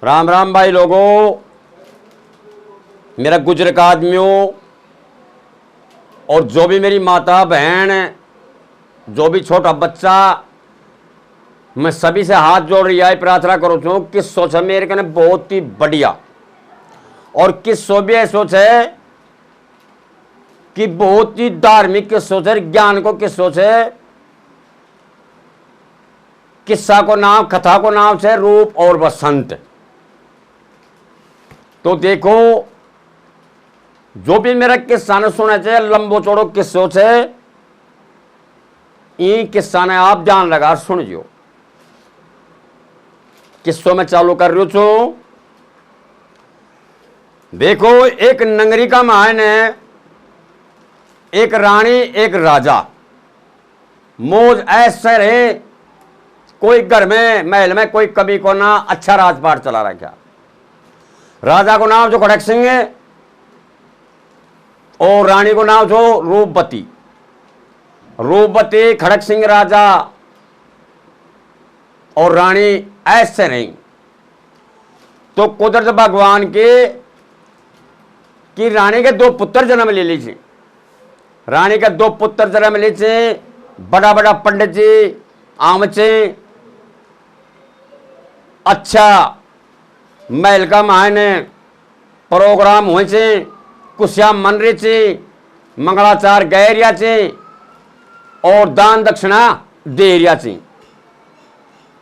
राम राम भाई लोगों, मेरा गुजर का आदमियों और जो भी मेरी माता बहन, जो भी छोटा बच्चा, मैं सभी से हाथ जोड़ रिया प्रार्थना करूँ छूँ कि सोच मेरे कने बहुत ही बढ़िया और किस सो भी सोच है कि बहुत ही धार्मिक किस सोच है, ज्ञान को किस सोच है। किस्सा को नाम, कथा को नाम से रूप और बसंत। तो देखो, जो भी मेरा किस्सा ने सुने चाहिए लंबो चौड़ो किस्सों से, ये किस्सा ने आप जान लगा सुन जो। किस्सों में चालू कर रही हूं। देखो, एक नगरी का महान है, एक रानी एक राजा, मौज ऐसे रहे, कोई घर में महल में कोई कभी को ना, अच्छा राजपाट चला रहा। क्या राजा को नाम जो खड़क सिंह है और रानी को नाम जो रूपवती। रूपवती, खड़क सिंह राजा और रानी ऐसे नहीं। तो कुदरत भगवान के कि रानी के दो पुत्र जन्म ले लीजिए। रानी के दो पुत्र जन्म लीजिए, बड़ा बड़ा पंडित जी आमचे, अच्छा महल का मायने प्रोग्राम हुए चे, कुशिया मन रही चे, मंगलाचार गए रिया चे और दान दक्षिणा दे रिया चे।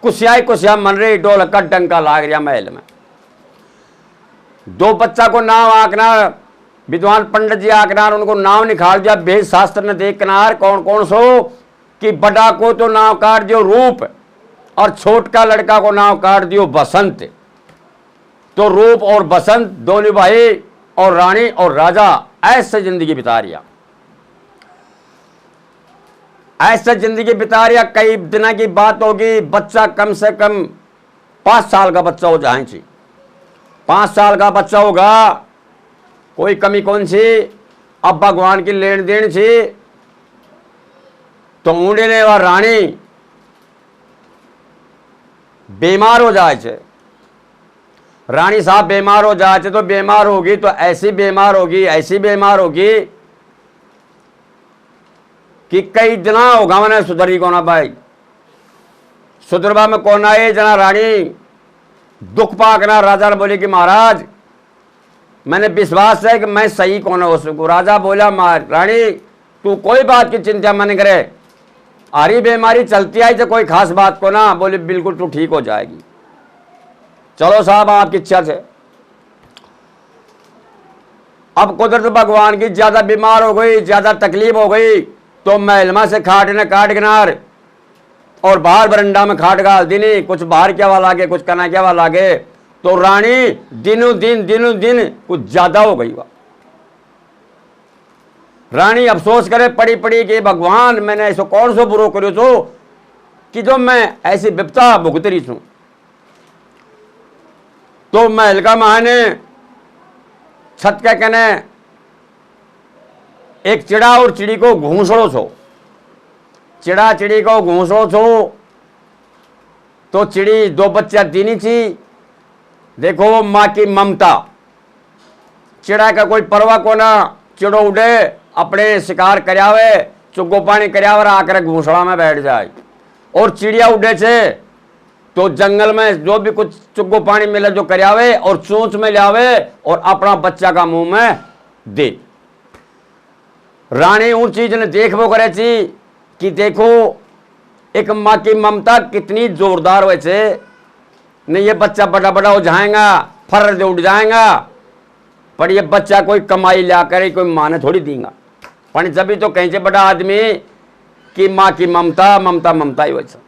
कुशिया मन रही, ढोलक का डंका लाग रिया महल में। दो बच्चा को नाम आकना, विद्वान पंडित जी आकनार उनको नाम निकाल दिया, वेद शास्त्र ने देखनार कौन कौन सो कि बड़ा को तो नाम काट दियो रूप और छोट का लड़का को नाम काट दियो बसंत। तो रूप और बसंत दोनों भाई और रानी और राजा ऐसे जिंदगी बिता रिया, ऐसे जिंदगी बिता रिया। कई दिनों की बात होगी, बच्चा कम से कम 5 साल का बच्चा हो जाए, 5 साल का बच्चा होगा, कोई कमी कौन सी। अब भगवान की लेन देन थी तो ऊँडे ने वह रानी बीमार हो जाए। रानी साहब बीमार हो जाए तो बीमार होगी तो ऐसी बीमार होगी, ऐसी बीमार होगी कि कई दिना होगा मैंने सुधरी को ना भाई। सुधरवा में कौन आए जना। रानी दुख पाकना राजा ने बोली कि महाराज मैंने विश्वास है कि मैं सही कौन हो सकूं। राजा बोला रानी तू कोई बात की चिंता मन करे, आरी बीमारी चलती आई तो कोई खास बात को ना। बोले बिल्कुल तू ठीक हो जाएगी, चलो साहब आपकी इच्छा से। अब कुदरत भगवान की ज्यादा बीमार हो गई, ज्यादा तकलीफ हो गई तो महलमा से खाट ने काट गिनार और बाहर बरंडा में खाट गाल दिनी। कुछ बाहर क्या वाला लागे, कुछ कना क्या वाला लागे। तो रानी दिनों दिन कुछ ज्यादा हो गई। रानी अफसोस करे पड़ी पड़ी कि भगवान मैंने ऐसा कौन सो बुरो करो तो कि जो मैं ऐसी विपता भुगत रही हूं। तो महल का महाने छत के कने एक चिड़ा और चिड़ी को घूसड़ो छो। चिड़ा चिड़ी को घूसड़ो छो तो चिड़ी दो बच्चा दीनी थी। देखो वो माँ की ममता, चिड़ा का कोई परवाह को ना। चिड़ो उड़े अपने शिकार करावे, चुग्गो पानी करावे, आकर घूसड़ा में बैठ जाए। और चिड़िया उड़े छे तो जंगल में जो भी कुछ चुग्गो पानी मिले जो करावे और चोंच में लावे और अपना बच्चा का मुंह में दे। रानी उन चीज ने देख वो करे थी कि देखो एक माँ की ममता कितनी जोरदार वैसे नहीं। ये बच्चा बड़ा बड़ा हो जाएगा, फर्र से उड़ जाएगा, पर ये बच्चा कोई कमाई ला करे कोई माँ ने थोड़ी देगा। पर जब भी तो कहीं से बड़ा आदमी कि माँ की ममता ममता ममता ही वैसा।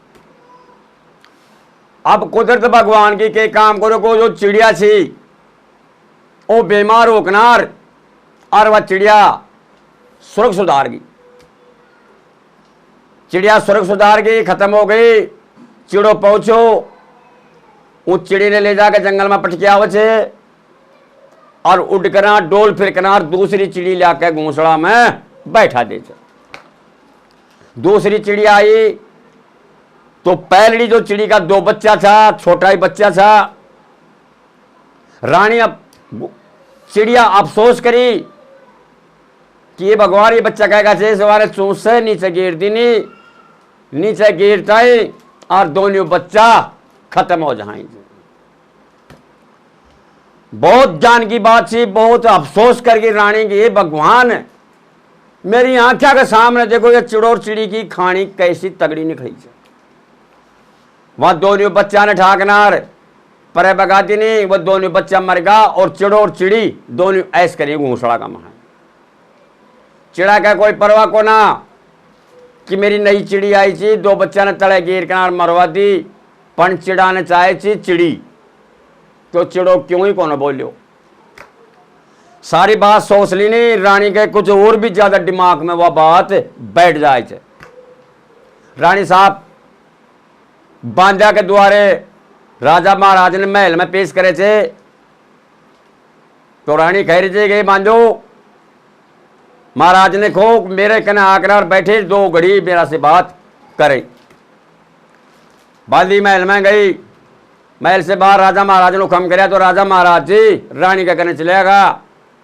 अब कुदरत भगवान की के काम करो को जो चिड़िया थी वो बीमार हो किनार और वह चिड़िया सुरख सुधार गई। चिड़िया सुरख सुधार गई, खत्म हो गई। चिड़ो पहुंचो, उस चिड़ी ने ले जाकर जंगल में पटकिया वचे और उड़ करना डोल फिर करना दूसरी चिड़ी लाकर घोंसला में बैठा दे। दूसरी चिड़ी आई तो पहली जो चिड़ी का 2 बच्चा था, छोटा ही बच्चा था, रानी अब चिड़िया अफसोस करी कि ये भगवान ये बच्चा कहेगा से सवारे चूस से नीचे गिर दी नीचे गिरता है और दोनों बच्चा खत्म हो जाएंगे। बहुत ज्ञान की बात थी, बहुत अफसोस करके रानी की, ये भगवान मेरी आंखों के सामने देखो ये चिड़ोर चिड़ी की खानी कैसी तगड़ी निकली है। वहां दोनों बच्चा ने ठाकनार पर बगाती नहीं, वो दोनों बच्चा मर गया और चिड़ोर चिड़ी दोनों ऐस करी घूसड़ा का महा। चिड़ा का कोई परवाह को ना कि मेरी नई चिड़ी आई थी, दो बच्चा ने तले गिर किनार मरवा दी, पण चिड़ा ने चाहे थी चिड़ी तो चिड़ो क्यों ही कौन बोलियो। सारी बात सोच ली नहीं, रानी के कुछ और भी ज्यादा दिमाग में वह बात बैठ जाए थे। रानी साहब बांधा के द्वारे राजा महाराज ने महल में पेश करे थे, तो रानी कह रही थी कि बांधो महाराज ने खो मेरे कने आकर बैठे, दो घड़ी मेरा से बात करे। बांधी महल में गई, महल से बाहर राजा महाराज ने हुक्म कराया, तो राजा महाराज जी रानी का कहने चलेगा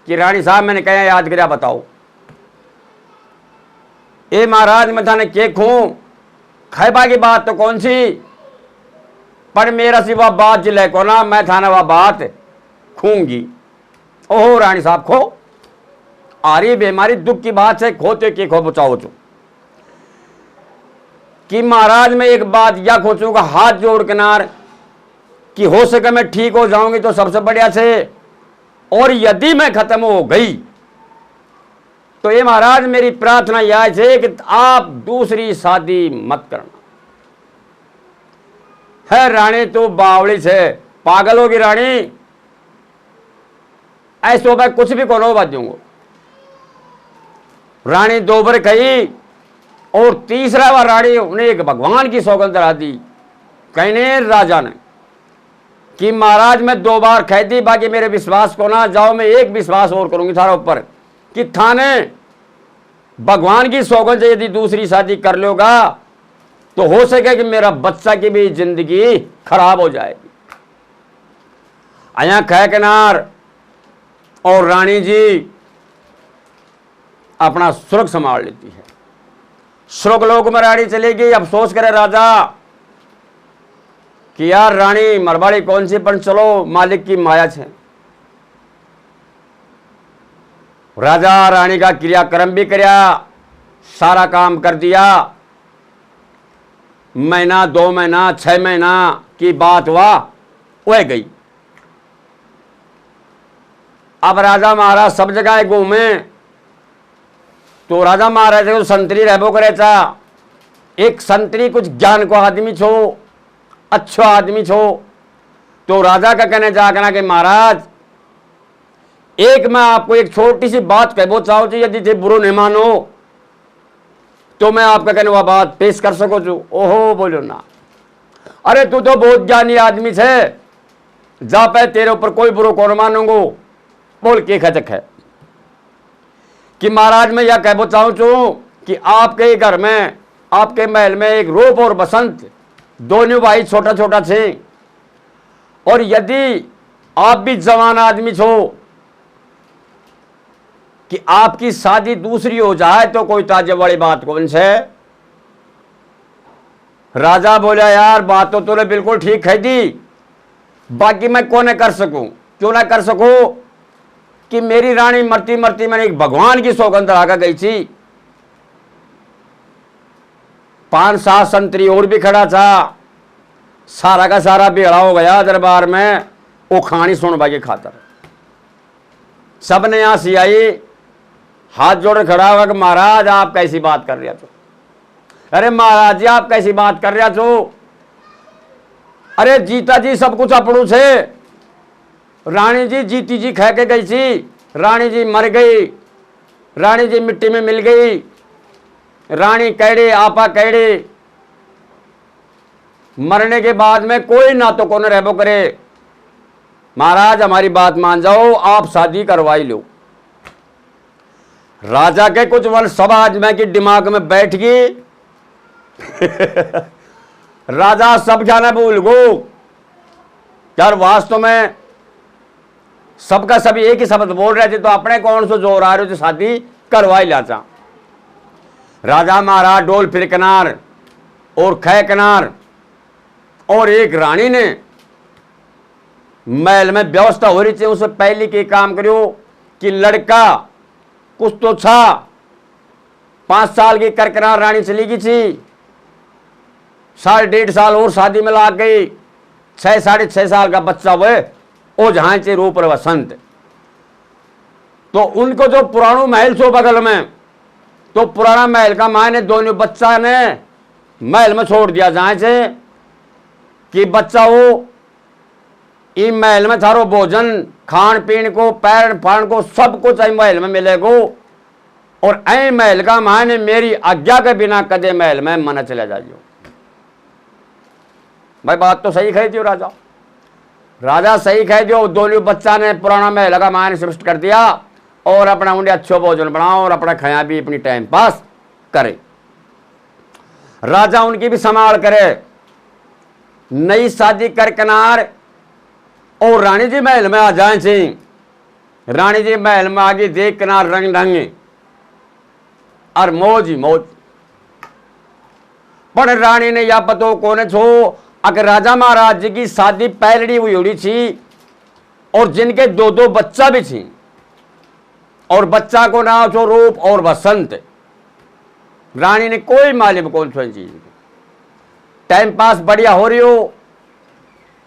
कि रानी साहब मैंने कहा याद कराया बताओ। ए महाराज मैं थाने के खू खैबा की बात तो कौन सी, पर मेरा सी वह बात जिले को ना, मैं थाना वह बात खूंगी। ओहो रानी साहब खो आ रही बीमारी दुख की बात है, खोते के खो बचाओ चो कि महाराज मैं एक बात या खोचूंगा हाथ जोड़ किनार कि हो सके मैं ठीक हो जाऊंगी तो सबसे बढ़िया से, और यदि मैं खत्म हो गई तो ये महाराज मेरी प्रार्थना यह है कि आप दूसरी शादी मत करना। है रानी तो बावड़ी से पागल होगी रानी, ऐसो मैं कुछ भी कोनो बात दूंगा। रानी दो बार कही और तीसरा बार रानी उन्हें एक भगवान की सौगंध करा दी, कहने राजा ने कि महाराज मैं दो बार कह दी, बाकी मेरे विश्वास को ना जाओ, मैं एक विश्वास और करूंगी थारा ऊपर कि थाने भगवान की सौगंध से यदि दूसरी शादी कर लोगा तो हो सके कि मेरा बच्चा की भी जिंदगी खराब हो जाएगी। आया कह किनार और रानी जी अपना सुर्ग संभाल लेती है। सुर्ग लोक में रानी चली गई। अफसोस करे राजा कि यार रानी मरवाड़ी कौन सी, पर चलो मालिक की माया है। राजा रानी का क्रियाक्रम भी करया, सारा काम कर दिया। महीना 2 महीना 6 महीना की बात हुआ वह गई। अब राजा महाराज सब जगह घूमे, तो राजा महाराज को संतरी रहबो करे था। एक संतरी कुछ ज्ञान को आदमी छो, अच्छा आदमी छो, तो राजा का कहने जाकर कि महाराज एक मैं आपको एक छोटी सी बात कहबो चाहूँ, यदि थे बुरो नहीं मानो तो मैं आपका कहने वह बात पेश कर सको छू। ओहो बोलो ना, अरे तू तो बहुत ज्ञानी आदमी छे, जा पे तेरे ऊपर कोई बुरो कौन मानूंगो। बोल के खचक है कि महाराज मैं यह कहबो चाहूँ छू कि आपके घर में आपके महल में एक रूप और बसंत दोनों भाई छोटा छोटा थे, और यदि आप भी जवान आदमी छो कि आपकी शादी दूसरी हो जाए तो कोई ताज्जुब वाली बात कौन से। राजा बोला यार बात तो तूने बिल्कुल ठीक कह दी, बाकी मैं कौन कर सकूं, क्यों ना कर सकूं कि मेरी रानी मरती मरती मैंने एक भगवान की सौगंध लगा गई थी। 5-7 संतरी और भी खड़ा था, सारा का सारा बेड़ा हो गया दरबार में वो खानी सुनवा के खातर। सबने यहां सी आई, हाथ जोड़ खड़ा हुआ कि महाराज आप कैसी बात कर रहे हो। अरे महाराज जी आप कैसी बात कर रहे हो, अरे जीता जी सब कुछ अपनू से, रानी जी जीती जी खा के गई थी, रानी जी मर गई, रानी जी मिट्टी में मिल गई, रानी कैड़े आपा कैड़े, मरने के बाद में कोई ना तो कौन रहबो करे। महाराज हमारी बात मान जाओ, आप शादी करवाई लो। राजा के कुछ वन सब आदमी की दिमाग में बैठ गई। राजा सब जाना भूल गो यार, वास्तव में सबका सभी एक ही शब्द बोल रहे थे, तो अपने कौन सो जोर आ रहे थे, शादी करवा ही लाचा। राजा महाराज डोल फिर किनार और खे किनार, और एक रानी ने महल में व्यवस्था हो रही थी, उसे पहले के काम करो कि लड़का कुछ तो था, 5 साल की करकनार रानी चली गई थी, 1.5 साल और शादी में लाग गई, 6 साढ़े 6 साल का बच्चा हुए ओ जहां से रूप और वसंत। तो उनको जो पुरानो महल छो बगल में, तो पुराना महल का माँ ने दोनों बच्चा ने महल में छोड़ दिया, जहां से कि बच्चा हो इन महल में थारो भोजन खान पीन को पैर फान को सब कुछ महल में मिलेगो, और ऐ महल का माँ ने मेरी आज्ञा के बिना कदे महल में मना चला जाइयो। भाई बात तो सही कही थी राजा, राजा सही कह दियो। दोनों बच्चा ने पुराना महल का माँ ने सृष्ट कर दिया, और अपना उन्हें अच्छो भोजन बनाओ और अपना खाया भी अपनी टाइम पास करे, राजा उनकी भी संभाल करे। नई शादी कर किनार और रानी जी महल में आ जाए थे। रानी जी महल में आगे देख किनार रंग ढंग और मौज ही मौज। पर रानी ने या पतो कोने छो, अगर राजा महाराज जी की शादी पहलड़ी हुई उड़ी थी, और जिनके 2-2 बच्चा भी थी, और बच्चा को नाम छो रूप और बसंत। रानी ने कोई मालूम कौन सी चीज, टाइम पास बढ़िया हो रही हो,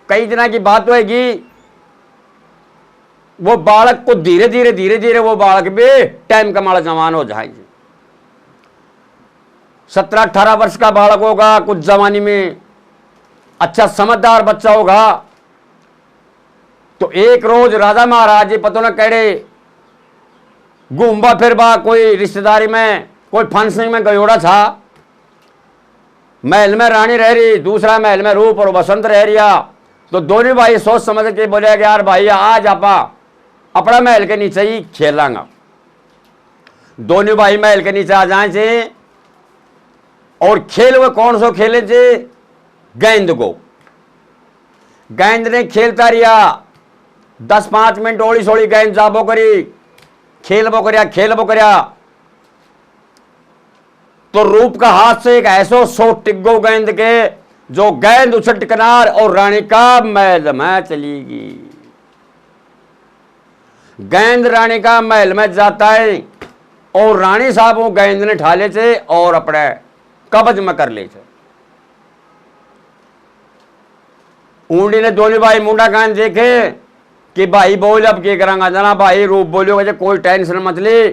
कई दिना की बात होगी, वो बालक को धीरे धीरे वो बालक भी टाइम का माड़ा जवान हो जाएंगे। 17-18 वर्ष का बालक होगा, कुछ जवानी में अच्छा समझदार बच्चा होगा। तो एक रोज राजा महाराज जी पता न कहड़े घूमबा फिरबा कोई रिश्तेदारी में कोई फंक्शन में गयोड़ा था। महल में रानी रह रही, दूसरा महल में रूप और बसंत रह रिया। तो दोनों भाई सोच समझ के बोले कि यार भाई आज आपा अपना महल के नीचे ही खेलांगा। दोनों भाई महल के नीचे आ जाए थे, और खेल वो कौन सो खेले थे, गेंद को। गेंद ने खेलता रिया 10-5 मिनट, ओड़ी सोड़ी गेंद जाबो करी, खेलबो करया। तो रूप का हाथ से एक ऐसो शॉट टिक गेंद के, जो गेंद उछट किनार और रानी का महल में चली गई। गेंद रानी का महल में जाता है, और रानी साहब वो गेंद ने ठा ले थे और अपने कब्ज में कर ले थे। ऊंडी ने दोनों भाई मुंडा कान देखे कि भाई बोल अब क्या करांगा जना। भाई रूप बोलियो कोई टेंशन मत ले,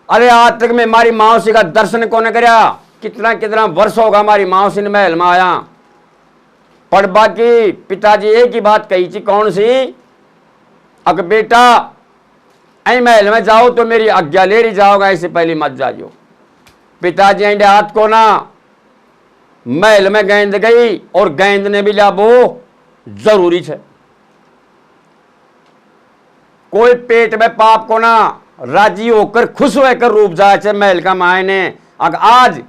अरे आज तक मैं हमारी मौसी का दर्शन कौन करया, कितना वर्ष होगा हमारी मौसी ने महल में आया। पर बाकी पिताजी एक ही बात कही थी, कौन सी, अगर बेटा ऐ महल में जाओ तो मेरी आज्ञा ले रही जाओगा, इससे पहले मत जाइयो। पिताजी ऐंडे हाथ को ना महल में गेंद गई, और गेंद ने भी लाबो जरूरी है। कोई पेट में पाप को ना राजी होकर खुश होकर रूप जाए महल का मायने, अगर आज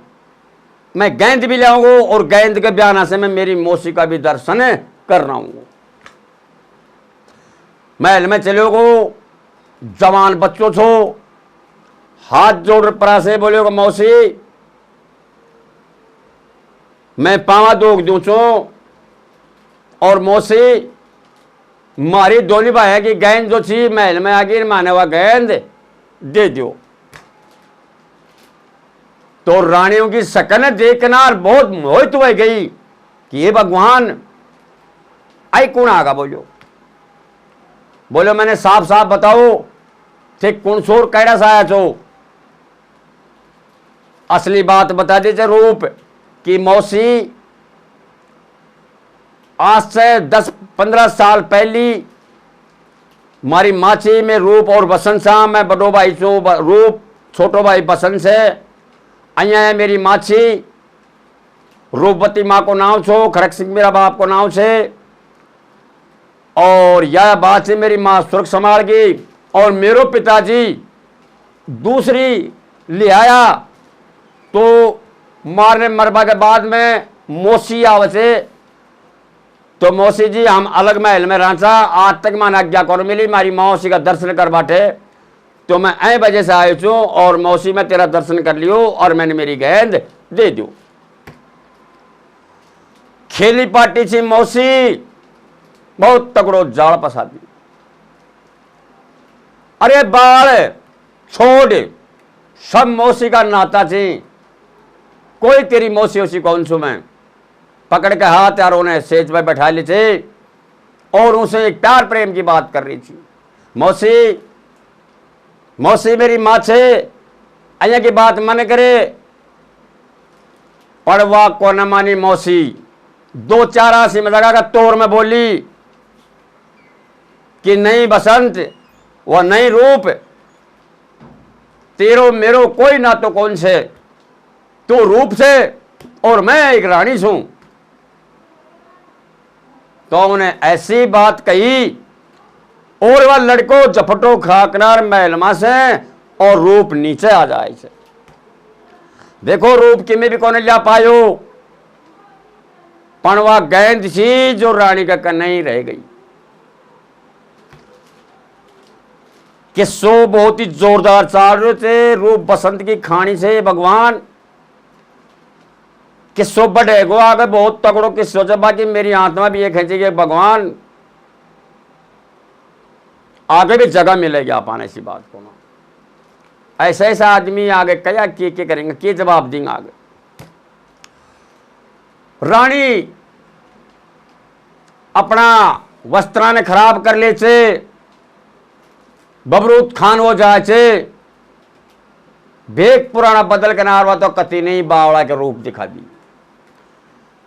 मैं गेंद भी लाऊंगा और गेंद के बयाना से मैं मेरी मौसी का भी दर्शन कर रहा हूं। महल में चले गो, जवान बच्चों छो, हाथ जोड़ परा से बोले मौसी मैं पावा दोग दूं छो, और मौसी मारी दोनों भाई की गेंद जो थी महल में आगे माने हुआ गेंद दे दो। तो रानियों की शकल देखना बहुत मोहित हो गई कि ये भगवान आई कौन आगा। बोलो मैंने साफ साफ बताओ थे कौन सोर कैड़ा सा आया छो। असली बात बता दीजिए रूप कि मौसी आज से 10-15 साल पहली मारी माची में रूप और बसंत सा, मैं बड़ो भाई छो रूप, छोटो भाई बसंत से। अया है मेरी माची, रूपवती माँ को नाम छो, खड़क सिंह मेरा बाप को नाम छे, और यह बात से मेरी माँ सुरख संभाल गई। और मेरो पिताजी दूसरी ले आया, तो मारने मरबा के बाद में मौसी आवसे, तो मौसी जी हम अलग महल में रहता, आज तक मैंने आज्ञा कर मिली मारी मौसी का दर्शन कर बाटे, तो मैं ऐ वजह से आयो छू और मौसी में तेरा दर्शन कर लियो और मैंने मेरी गेंद दे दू। खेली पार्टी थी मौसी, बहुत तगड़ो जाल पसा दी। अरे बाल छोड़, सब मौसी का नाता थी, कोई तेरी मौसी उसी कौन सू मैं पकड़ के हाथ यार उन्हें सेज पर बैठा ली थे और उनसे एक प्यार प्रेम की बात कर रही थी। मौसी मौसी मेरी माँ छे, अया की बात मन करे, पड़वा को न मानी मौसी, दो चार आसी में लगा तोर में बोली कि नहीं बसंत वह नहीं रूप, तेरो मेरो कोई ना तो कौन से, तू रूप से और मैं एक रानी छू। तो उन्हें ऐसी बात कही और वह लड़को झपटो खाकनार महलमा से और रूप नीचे आ जाए से। देखो रूप कि में भी कौन लिया पायो, पणवा गेंद थी जो रानी का नहीं रह गई। किस्सो बहुत ही जोरदार चाल रहे थे, रूप बसंत की खानी से भगवान किस्सो बढ़े गो आगे बहुत तगड़ो किस्सो से, बाकी मेरी आत्मा भी ये खेची कि भगवान आगे भी जगह मिलेगी आप ऐसी बात को ना। ऐसा ऐसा आदमी आगे क्या के करेंगे, के जवाब देंगे आगे। रानी अपना वस्त्रा ने खराब कर ले छे, बबरूद खान हो जाए छे, भेक पुराना बदल के नारवा तो कति नहीं बावड़ा के रूप दिखा दी।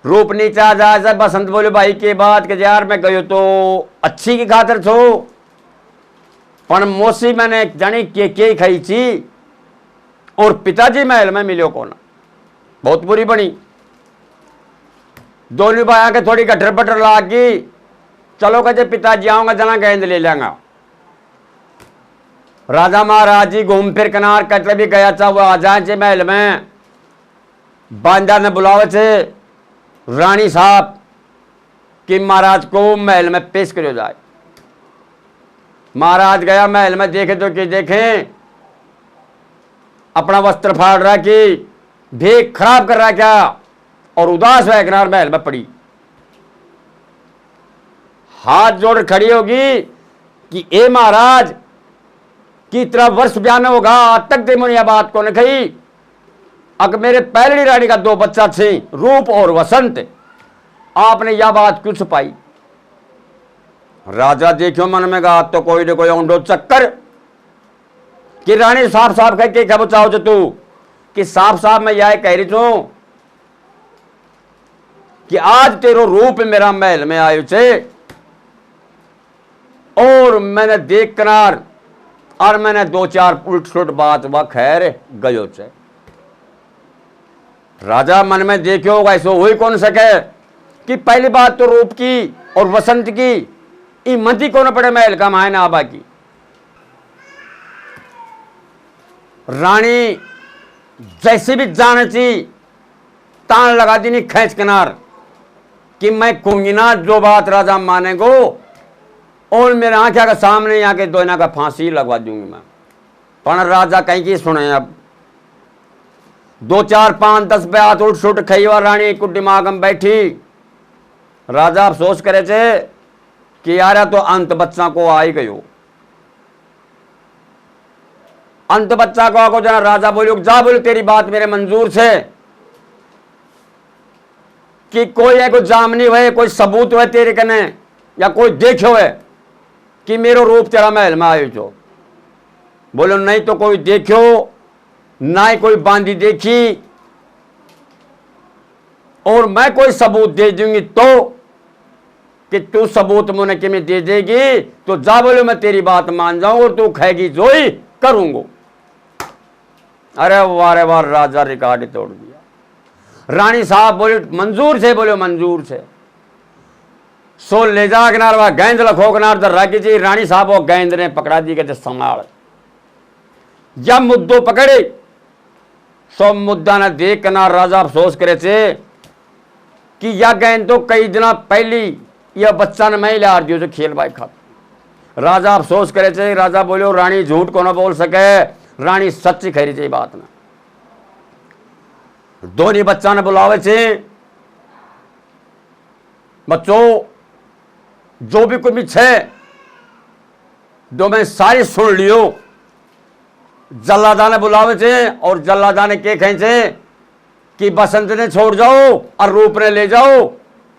रूप नीचे आ जाए, बसंत बोले भाई के बात के यार मैं गयो तो अच्छी की खातर छो, पर मौसी मैंने जानी के खाई थी और पिताजी महल में मिलो कौन, बहुत बुरी बनी। दोनों भाई के थोड़ी गटर बटर लागी, चलो कहते पिताजी आऊंगा जना गेंद ले लेंगा। राजा महाराज जी घूम फिर किनार कटले भी गया था, वो आ जाए महल में, बांजा ने बुलावे थे रानी साहब कि महाराज को महल में पेश करो जाए। महाराज गया महल में, देखे तो कि देखें अपना वस्त्र फाड़ रहा कि भेक खराब कर रहा क्या, और उदास है किनार महल में पड़ी, हाथ जोड़ खड़ी होगी कि ए महाराज की तरह वर्ष बयान होगा, आज तक दे मुनिया बात को न कही। अगर मेरे पहली रानी का दो बच्चा थे रूप और वसंत, आपने यह बात क्यों छुपाई। राजा देखो मन में कहा तो कोई न कोई औंडो चक्कर कि रानी साफ साफ कह के क्या बचाओ जो तू, कि साफ साफ मैं यह कह रही हूं कि आज तेरो रूप मेरा महल में आयो छे और मैंने देख किनार और मैंने दो चार उल्ट सुलट बात वह खैर गयो छे। राजा मन में देखो ऐसो हो ही कौन सके कि पहली बात तो रूप की और वसंत की मंदी कौन पड़े महल का मायना आबा की। रानी जैसे भी जाने ची तान लगा दी नहीं खींच किनार कि मैं कहूंगी ना जो बात राजा मानेगो और मेरे आंखें के सामने यहाँ के दोनों का फांसी लगवा दूंगी मैं। पर राजा कहीं की सुने, अब दो चार पांच 10 बात उठ सुट खई और रानी को दिमाग में बैठी। राजा अफसोस करे थे कि यार तो अंत बच्चा को आ ही गयो, अंत बच्चा को आको जना। राजा बोलो जा बोलो तेरी बात मेरे मंजूर से कि कोई है कोई जामनी हुए कोई सबूत हुए तेरे कने या कोई देखो है कि मेरो रूप तेरा महल में आयो छो। बोलो नहीं तो कोई देखो ना ही कोई बांधी देखी और मैं कोई सबूत दे दूंगी तो कि तू सबूत मुझे कि मैं दे देगी तो जा बोलो मैं तेरी बात मान जाऊं और तू खाएगी जो ही करूंगा। अरे वारे वार राजा रिकॉर्ड तोड़ दिया। रानी साहब बोले मंजूर से, बोले मंजूर से। सो ले जा किनार वह गेंद लखो किनार दर राखी जी। रानी साहब वो गेंद ने पकड़ा दी कहते संभाल। जब मुद्दों पकड़े सो मुद्दा ने देख किनार राजा अफसोस करे थे कि यह गेंद तो कई दिन पहली यह बच्चा ने मैं ला दियो जो खेल भाई खा। राजा अफसोस करे थे, राजा बोलो रानी झूठ को ना बोल सके, रानी सच्ची खरी चाहिए बात ना। दोनों बच्चा ने बुलावे थे, बच्चों जो भी कुछ है दो मैं सारी सुन लियो। जल्लादा ने बुलावे थे और जल्लादा ने के कहे थे कि बसंत ने छोड़ जाओ और रूप ने ले जाओ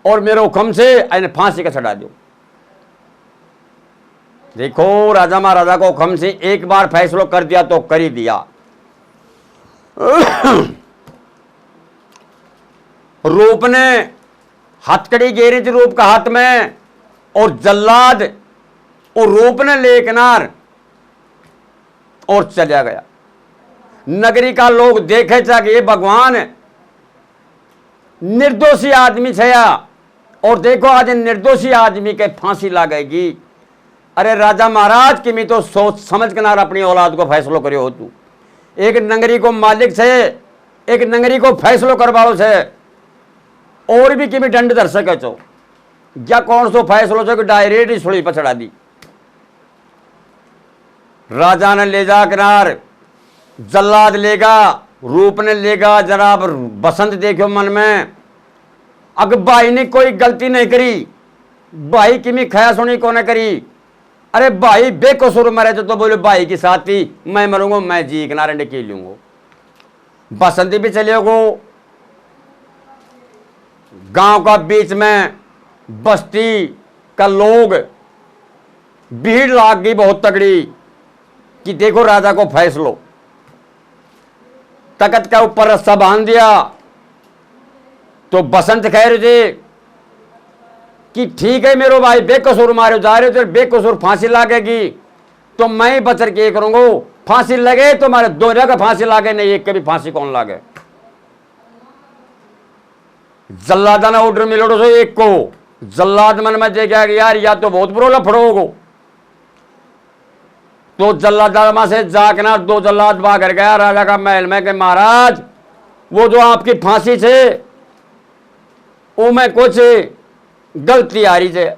और मेरे हुक्म से इन्हें फांसी का चढ़ा दो। देखो राजा महाराजा को हुक्म से एक बार फैसला कर दिया तो कर ही दिया। रूप ने हथकड़ी घेरी थी रूप का हाथ में और जल्लाद और रूप ने ले किनार और चला गया। नगरी का लोग देखे था कि ये भगवान निर्दोषी आदमी छया और देखो आज निर्दोषी आदमी के फांसी लागेगी। अरे राजा महाराज कि मैं तो सोच समझ के नार अपनी औलाद को फैसलो करियो हो। तू एक नगरी को मालिक छे, एक नगरी को फैसलो करवाओ छे और भी कि दंड धर सके छो। क्या कौन सो फैसलो छो कि डायरेक्ट ही सुली पछड़ा दी। राजा ने ले जा किनार, जल्लाद लेगा, रूप ने लेगा। जनाब बसंत देखो मन में अगर भाई ने कोई गलती नहीं करी, भाई की मैं खया सुनी को ने करी। अरे भाई बेकसूर मरे तो बोले भाई की साथी मैं मरूंगा, मैं जी किनारे निकल लूंगा। बसंती भी चले गो। गांव का बीच में बस्ती का लोग भीड़ लाग गई बहुत तगड़ी कि देखो राजा को फैसलो। तख्त का ऊपर रस्सा बांध दिया तो बसंत कह रहे थे कि ठीक है मेरे भाई बेकसूर मारे जा रहे हो, तो बेकसूर फांसी लागेगी तो मैं ही बचर के करूंगा। फांसी लगे तो हमारे दो जगह फांसी लागे, नहीं एक कभी फांसी कौन लागे। जल्लादा ने ऑर्डर मिलो तो एक को। जल्लाद मन में देखा कि यार या तो बहुत बुरा लफड़ो होगो। तो जल्लादा से जाके ना दो जल्लाद भाग कर गया राजा का महल में कि महाराज वो जो आपकी फांसी थे वो में कुछ गलती आ रही है।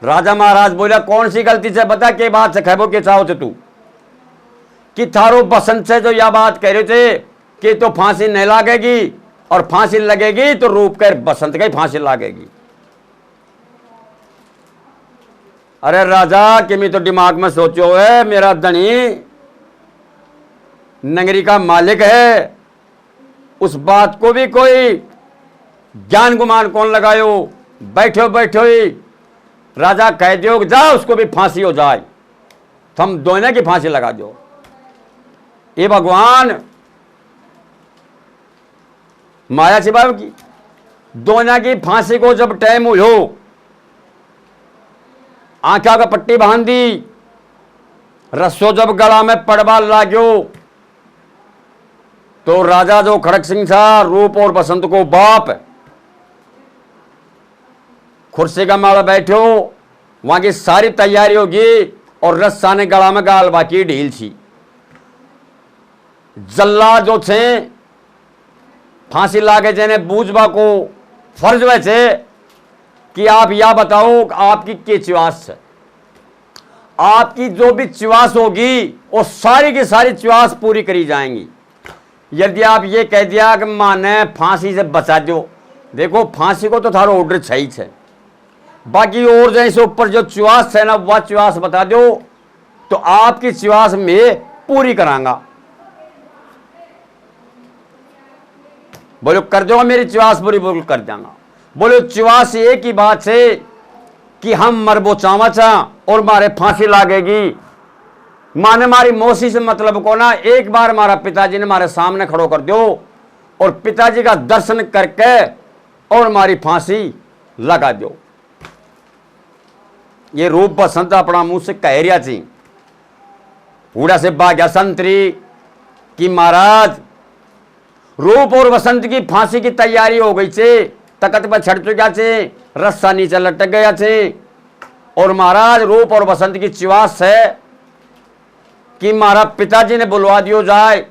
राजा महाराज बोला कौन सी गलती से बता के बात से खैबो के चाहो थे तू कि थारो बसंत से जो यह बात कह रहे थे कि तो फांसी नहीं लागेगी और फांसी लगेगी तो रूप कर बसंत का ही फांसी लागेगी। अरे राजा कि मैं तो दिमाग में सोचो है मेरा धनी नगरी का मालिक है, उस बात को भी कोई ज्ञान गुमान कौन लगायो। बैठो बैठो ही राजा कह दो जा उसको भी फांसी हो जाए, तुम दोनों की फांसी लगा दो। ये भगवान माया सिवाय की दोनों की फांसी को जब टाइम हो आंखा का पट्टी बांध दी, रस्सो जब गला में पड़वा लागो तो राजा जो खड़क सिंह था रूप और बसंत को बाप कुर्सी का माड़ा बैठो, वहां की सारी तैयारी होगी और रस्सा ने गला में गाल बाकी ढील थी। जल्ला जो थे फांसी लागे जेने बूझबा को फर्ज वैसे कि आप या बताओ आपकी क्या चिवास है। आपकी जो भी चिवास होगी वो सारी की सारी चिवास पूरी करी जाएंगी। यदि आप ये कह दिया कि माने फांसी से बचा दो, देखो फांसी को तो थारो ऑर्डर सही है, बाकी और जैसे ऊपर जो चिवास है ना वह चिवास बता दो तो आपकी चिवास में पूरी करांगा। बोलो कर दो मेरी चिवास पूरी बिल्कुल कर देंगा। बोलो चिवास एक ही बात है कि हम मरबो चावा चा और मारे फांसी लागेगी। माने मारी मौसी से मतलब को ना एक बार हमारा पिताजी ने हमारे सामने खड़ो कर दो और पिताजी का दर्शन करके और हमारी फांसी लगा दो। ये रूप बसंत अपना मुंह से कह रिया थी उड़ा से बाग्या संतरी कि महाराज रूप और बसंत की फांसी की तैयारी हो गई छे, तकत पर छड़ चुका छे, रस्सा नीचे लटक गया छे और महाराज रूप और बसंत की चिवास है कि हमारा पिताजी ने बुलवा दियो जाए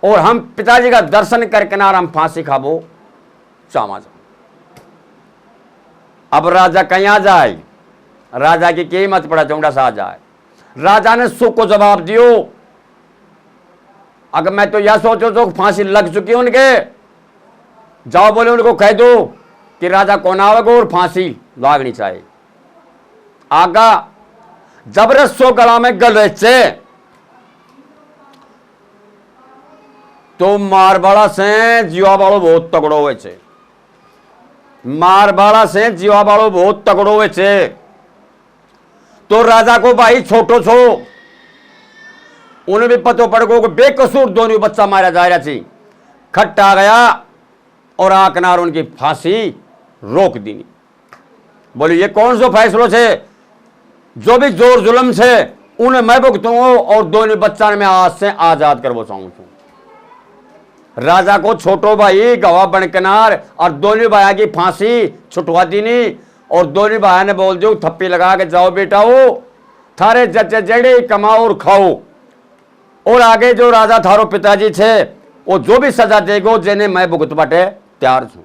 और हम पिताजी का दर्शन करके ना हम फांसी खाबो चावा। अब राजा कहीं जाए, राजा की कीमत पड़ा चौड़ा सा जाए। राजा ने सुख को जवाब दियो, अगर मैं तो यह सोचो तो फांसी लग चुकी है उनके, जाओ बोले उनको कह दो कि राजा कौन आवेगा और फांसी लागनी चाहिए। आगा जबरदस्त गला में गले से तो मारवाड़ा से जीवा वालों बहुत तगड़ो हुए छे, मारवाड़ा से जीवा वालों बहुत तगड़ो हुए छे। तो राजा को भाई छोटो छो, उन्हें भी पतो पड़ गो कि बेकसूर दोनों बच्चा मारा जा रहा थी। खट आ गया और आकनार उनकी फांसी रोक दी। बोले ये कौन सो फैसलो छे, जो भी जोर जुलम छे उन्हें मैं भुगतूंगा और दोनों बच्चा ने मैं आज से आजाद करवो चाहूं छू। राजा को छोटो भाई गवाह बनकनार और दोनों भाइयों की फांसी छुटवा दी नहीं, और दोनों भाइयों ने बोल दो थप्पी लगा के जाओ बेटा हो थारे जच्चे जड़े कमाओ और खाओ, और आगे जो राजा थारो पिताजी थे वो जो भी सजा देगो जिन्हें मैं भुगत बाटे तैयार छू।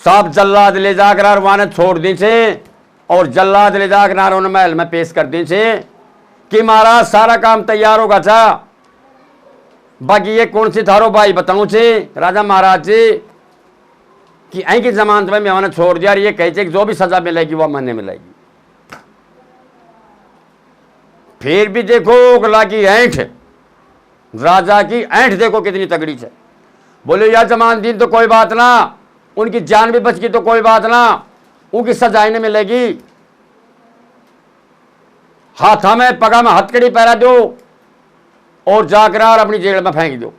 सब जल्लाद ले जाकर वहां छोड़ दी छे, और जल्लाद ले जाकर उन्हें महल में पेश कर दी छे कि महाराज सारा काम तैयार होगा था, बाकी ये कौन सी थारो भाई बताऊं छे राजा महाराज जी कि ऐ की जमानत में मैंने छोड़ दिया, ये कहते कि जो भी सजा मिलेगी वह मन्ने मिलेगी। फिर भी देखो गला की ऐंठ, राजा की ऐंठ देखो कितनी तगड़ी है। बोले यार जमान दिन तो कोई बात ना, उनकी जान भी बच गई तो कोई बात ना, उनकी सजाएं नहीं मिलेगी। हाथा में पगा में हथकड़ी पहरा दो और जाकर अपनी जेल में फेंक दो।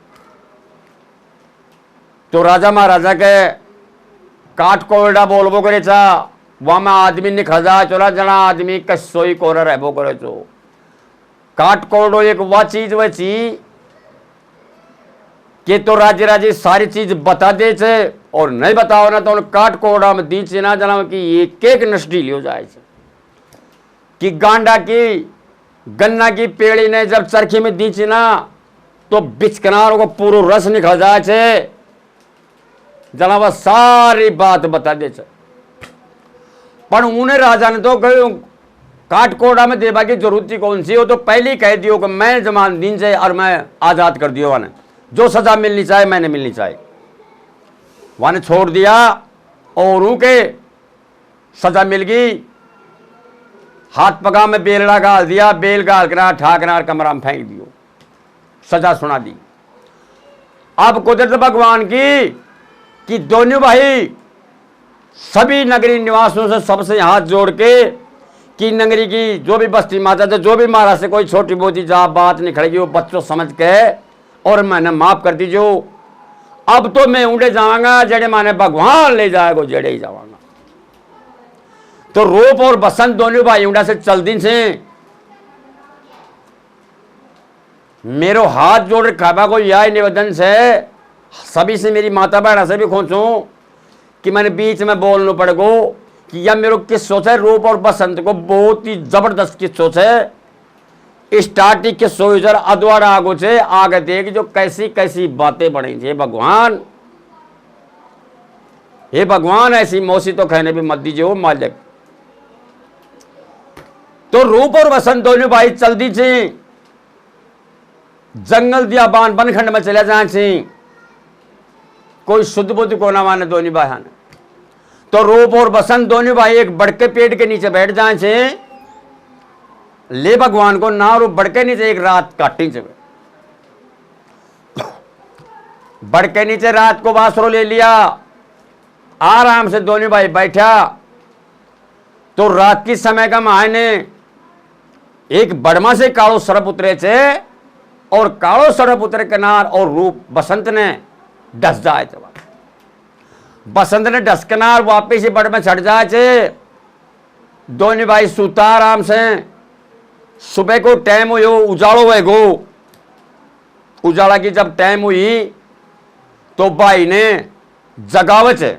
तो राजा महाराजा के काट कोरडा बोलबो करे चा, वहां में आदमी ने खजा चोरा जना आदमी कसोई कोरा रहबो करे चो। काट कोरडो एक वह चीज वैसी कि तो राज्य राजी सारी चीज बता दे छे, और नहीं बताओ ना तो काट कोरडा में दी ना जना कि एक एक नष्टीली हो जाए छे। कि गांडा की गन्ना की पेड़ी ने जब चरखी में दी ना तो बिचकनार को पूरा रस निकल जाए छे, जना वह सारी बात बता दे छे। पर उन्हें राजा ने तो काटकोड़ा में देवा की जरूरत ही कौन सी, हो तो पहले ही कह दियो कि मैं जमान दिन से और मैं आजाद कर दियो, वाने जो सजा मिलनी चाहिए मैंने मिलनी चाहिए, वाने छोड़ दिया और उनके सजा मिल गई। हाथ पगा में बेलड़ा गाल दिया, बेल गाल कर ठाकनार कमरा में फेंक दियो, सजा सुना दी। अब कुदरत भगवान की कि दोनों भाई सभी नगरी निवासियों से सबसे हाथ जोड़ के कि नगरी की जो भी बस्ती माता थे, जो भी महाराज से कोई छोटी मोटी जहाँ बात नहीं खड़ेगी वो बच्चों समझ के और मैंने माफ कर दीजिए। अब तो मैं उड़े जाऊंगा जेड़े माने भगवान ले जाएगा जेड़े ही जाऊंगा। तो रूप और बसंत दोनों भाई उड़ा से चल दी से मेरो हाथ जोड़ खाबा को यह निवेदन से सभी से मेरी माता बहना से भी खोचूं कि मैंने बीच में बोलना पड़ेगो कि यह मेरे किस सोच है। रूप और बसंत को बहुत ही जबरदस्त किस सोच है। स्टार्टिंग के सोचर अद्वार आगो से आगे देख जो कैसी कैसी बातें बनी थी। भगवान हे भगवान ऐसी मौसी तो कहने भी मत दीजिए वो मालिक। तो रूप और बसंत दोनों भाई चल दी थी, जंगल दिया बान बनखंड में चले जाए थी, कोई शुद्ध बुद्ध को ना माने दोनों भाई ने। तो रूप और बसंत दोनों भाई एक बड़के पेड़ के नीचे बैठ जाए थे, ले भगवान को ना रूप बड़के नीचे एक रात काटी थे। बड़के नीचे रात को बासरो ले लिया, आराम से दोनों भाई बैठा। तो रात की समय का मायने एक बड़मा से कालो सरप उतरे थे और कालो सरप उतरे किनार और रूप बसंत ने डस जाए थे। बसंत ने डस किनार वापिस ही बड़ में चढ़ जाए थे। दोनों भाई सूता आराम से। सुबह को टाइम हुई, उजाड़ो हुए गो। उजाला की जब टाइम हुई तो भाई ने जगावत है।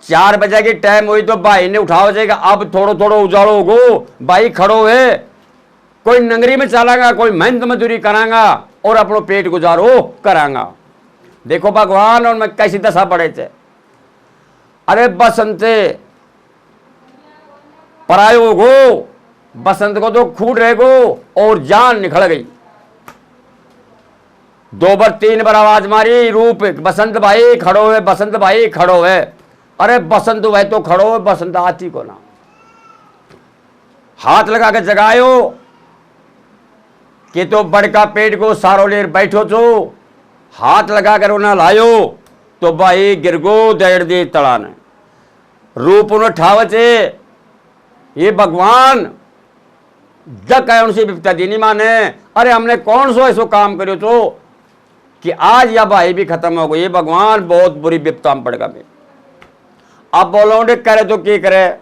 4 बजे की टाइम हुई तो भाई ने उठाओ जाएगा, अब थोड़ो थोड़ो उजाड़ो गो। भाई खड़ो है, कोई नगरी में चलागा, कोई मेहनत मजदूरी करांगा और अपनो पेट गुजारो करांगा। देखो भगवान और मैं कैसी दशा पड़े थे। अरे बसंत परायो गो, बसंत को तो खूट रहे गो और जान निकल गई। 2 बार 3 बार आवाज मारी, रूप बसंत भाई खड़ो है, बसंत भाई खड़ो है। अरे बसंत भाई तो खड़ो है, बसंत आती को ना। हाथ लगा के जगायो कि तो बड़का पेट को सारो लेर बैठो तो हाथ लगा कर उन्हें लायो तो भाई गिरगो देड़ दे तड़ा ने रूप उन्हें ठावचे। ये भगवान जग कह उनसे विपता दी नहीं माने। अरे हमने कौन सो ऐसो काम करो तो कि आज या भाई भी खत्म हो गई। ये भगवान बहुत बुरी विपता में पड़ेगा। मैं अब बोलो करे तो क्या करे,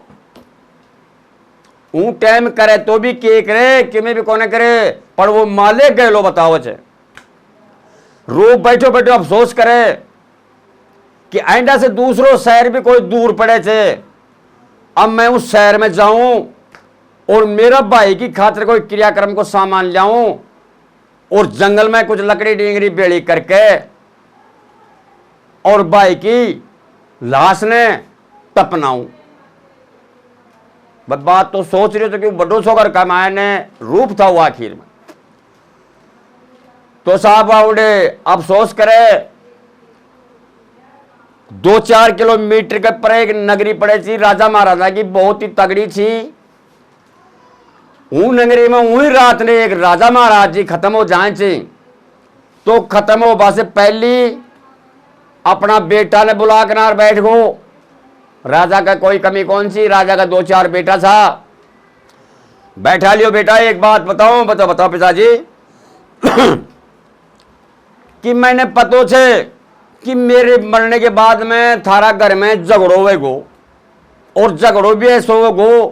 ऊ टाइम करे तो भी के करे कि मैं भी कोने करे, पर वो माले गए लो बताओ छे। रूप बैठो बैठो अफसोस करे कि आइंदा से दूसरो शहर भी कोई दूर पड़े थे। अब मैं उस शहर में जाऊं और मेरा भाई की खातिर कोई क्रियाक्रम को सामान लाऊं और जंगल में कुछ लकड़ी डींगरी बेड़ी करके और भाई की लाश ने तपनाऊं। बात तो सोच रहे हो तो कि बड़ो सोकर कमाए ने रूप था वो आखिर में। तो साहब आवड़े अफसोस करे 2-4 किलोमीटर के पर एक नगरी पड़े थी राजा महाराजा की, बहुत ही तगड़ी थी। ऊ नगरी में वही रात ने एक राजा महाराज जी खत्म हो जाए थे। तो खत्म होने से पहली अपना बेटा ने बुला कर नार बैठ गो। राजा का कोई कमी कौन सी, राजा का 2-4 बेटा था। बैठा लियो बेटा एक बात बताओ बताओ पिताजी कि मैंने पतो छे कि मेरे मरने के बाद में थारा घर में झगड़ो होगो और झगड़ो भी ऐसा होगो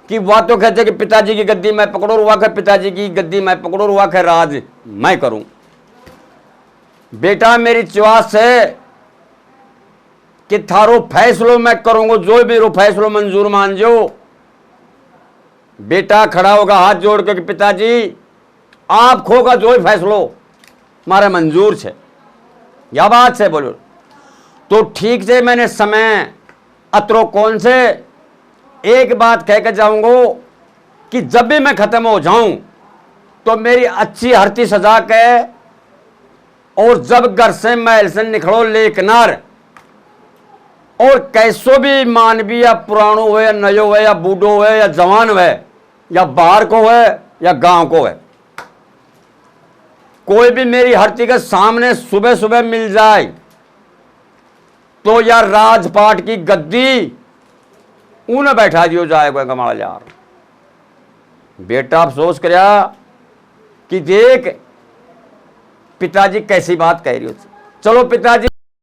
कि वह तो कहते कि पिताजी की गद्दी मैं पकड़ो, रुआ कर पिताजी की गद्दी मैं पकड़ो, रुआ कर राज मैं करूं। बेटा मेरी च्वास है कि थारो फैसलो मैं करूंगा, जो मेरे फैसलो मंजूर मान जो। बेटा खड़ा होगा हाथ जोड़ के कि पिताजी आप खोगा जो फैसलो मारे मंजूर छे, या बात से बोलो। तो ठीक से मैंने समय अतरो कौन से एक बात कह के जाऊंगा कि जब भी मैं खत्म हो जाऊं तो मेरी अच्छी हरती सजा के और जब घर से महल से निकलो लेकनार और कैसो भी मानवी या पुरानो हो या नयो हो या बूढ़ो हो या जवान हो या बाहर को है या गांव को है, कोई भी मेरी हरती के सामने सुबह सुबह मिल जाए तो यार राजपाट की गद्दी उन्हें बैठा दियो जाएगा कमाल यार। बेटा अफसोस करया कि देख पिताजी कैसी बात कह रही हो। चलो पिताजी